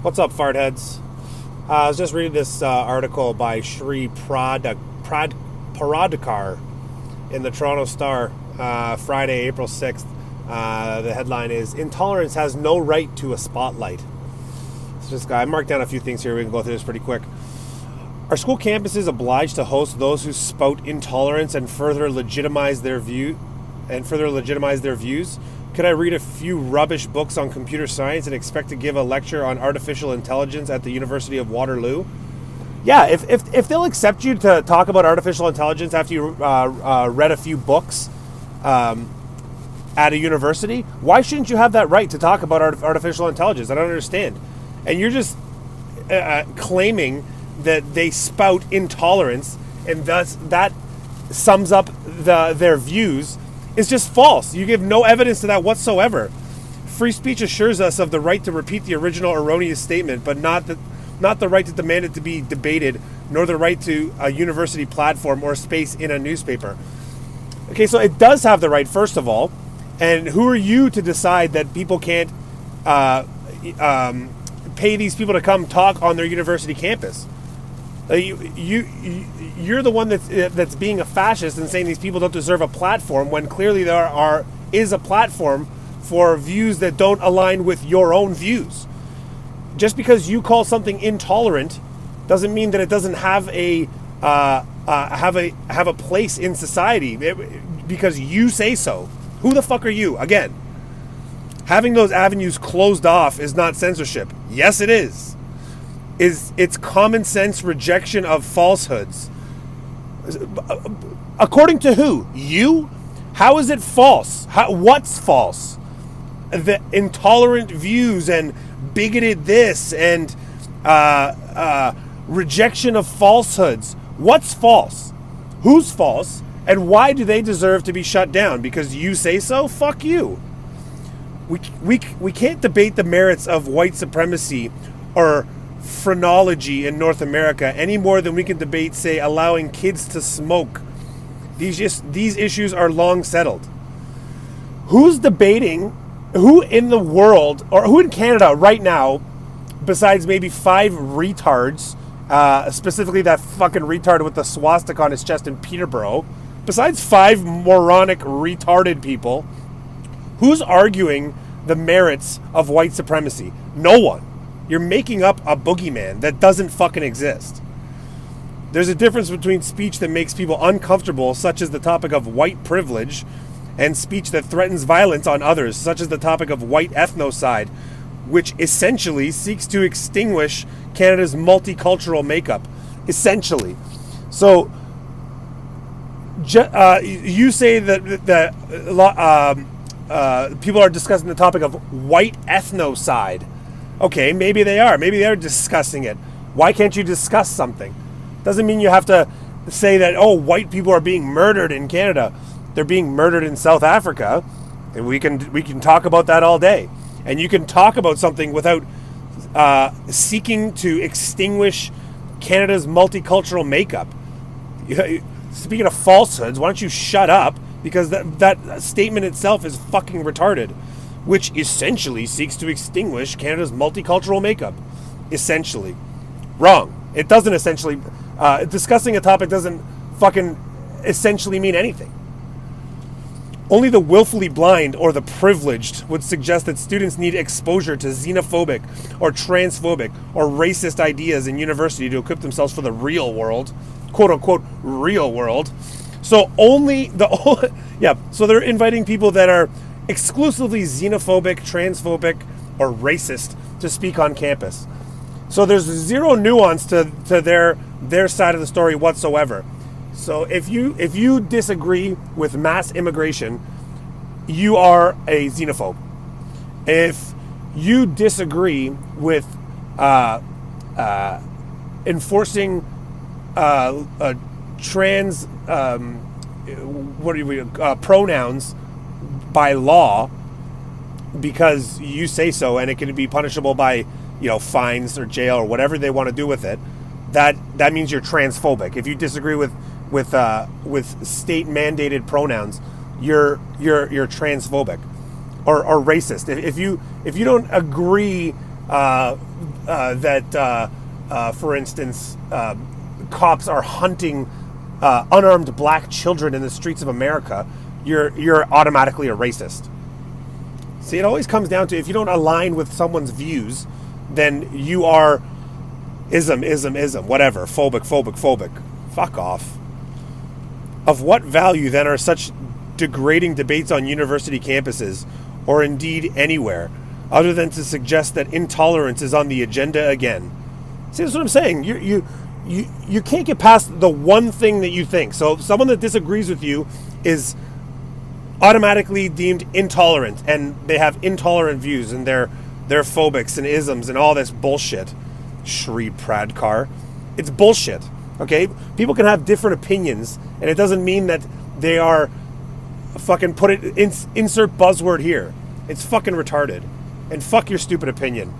What's up, fartheads? I was just reading this article by Shree Paradkar in the Toronto Star, Friday, April 6th. The headline is, "Intolerance has no right to a spotlight." So this guy, I marked down a few things here. We can go through this pretty quick. Are school campuses obliged to host those who spout intolerance and further legitimize their views? Could I read a few rubbish books on computer science and expect to give a lecture on artificial intelligence at the University of Waterloo? Yeah, if they'll accept you to talk about artificial intelligence after you read a few books at a university, why shouldn't you have that right to talk about artificial intelligence? I don't understand. And you're just claiming that they spout intolerance, and thus that sums up their views. It's just false. You give no evidence to that whatsoever. Free speech assures us of the right to repeat the original erroneous statement, but not the right to demand it to be debated, nor the right to a university platform or space in a newspaper. Okay, so it does have the right, first of all, and who are you to decide that people can't pay these people to come talk on their university campus? You're the one that's being a fascist and saying these people don't deserve a platform, when clearly there is a platform for views that don't align with your own views. Just because you call something intolerant doesn't mean that it doesn't have a place in society because you say so. Who the fuck are you? Again, having those avenues closed off is not censorship. Yes, it is. It's common sense rejection of falsehoods. According to who? You? How is it false? What's false? The intolerant views and bigoted this and rejection of falsehoods. What's false? Who's false? And why do they deserve to be shut down? Because you say so? Fuck you. We can't debate the merits of white supremacy or phrenology in North America any more than we can debate, say, allowing kids to smoke. These issues are long settled. Who's debating? Who in the world, or who in Canada right now, besides maybe 5 retards, specifically that fucking retard with the swastika on his chest in Peterborough, besides 5 moronic retarded people, who's arguing the merits of white supremacy? No one. You're making up a boogeyman that doesn't fucking exist. There's a difference between speech that makes people uncomfortable, such as the topic of white privilege, and speech that threatens violence on others, such as the topic of white ethnocide, which essentially seeks to extinguish Canada's multicultural makeup. Essentially. So, you say that people are discussing the topic of white ethnocide. Okay, maybe they are. Maybe they're discussing it. Why can't you discuss something? Doesn't mean you have to say that, oh, white people are being murdered in Canada. They're being murdered in South Africa. And we can talk about that all day. And you can talk about something without seeking to extinguish Canada's multicultural makeup. Speaking of falsehoods, why don't you shut up? Because that statement itself is fucking retarded. Which essentially seeks to extinguish Canada's multicultural makeup. Essentially. Wrong. It doesn't essentially... discussing a topic doesn't fucking essentially mean anything. Only the willfully blind or the privileged would suggest that students need exposure to xenophobic or transphobic or racist ideas in university to equip themselves for the real world. Quote-unquote real world. So so they're inviting people that are exclusively xenophobic, transphobic, or racist to speak on campus. So there's zero nuance to their side of the story whatsoever. So if you disagree with mass immigration, you are a xenophobe. If you disagree with enforcing trans pronouns by law because you say so, and it can be punishable by fines or jail or whatever they want to do with it, that means you're transphobic. If you disagree with state mandated pronouns, you're transphobic or racist. If you don't agree for instance, cops are hunting unarmed black children in the streets of America, you're automatically a racist. See, it always comes down to, if you don't align with someone's views, then you are ism, whatever, phobic. Fuck off. Of what value then are such degrading debates on university campuses, or indeed anywhere, other than to suggest that intolerance is on the agenda again? See, that's what I'm saying. You can't get past the one thing that you think. So someone that disagrees with you is automatically deemed intolerant, and they have intolerant views, and they're phobics and isms and all this bullshit. Shree Paradkar. It's bullshit. Okay? People can have different opinions, and it doesn't mean that they are insert buzzword here. It's fucking retarded. And fuck your stupid opinion.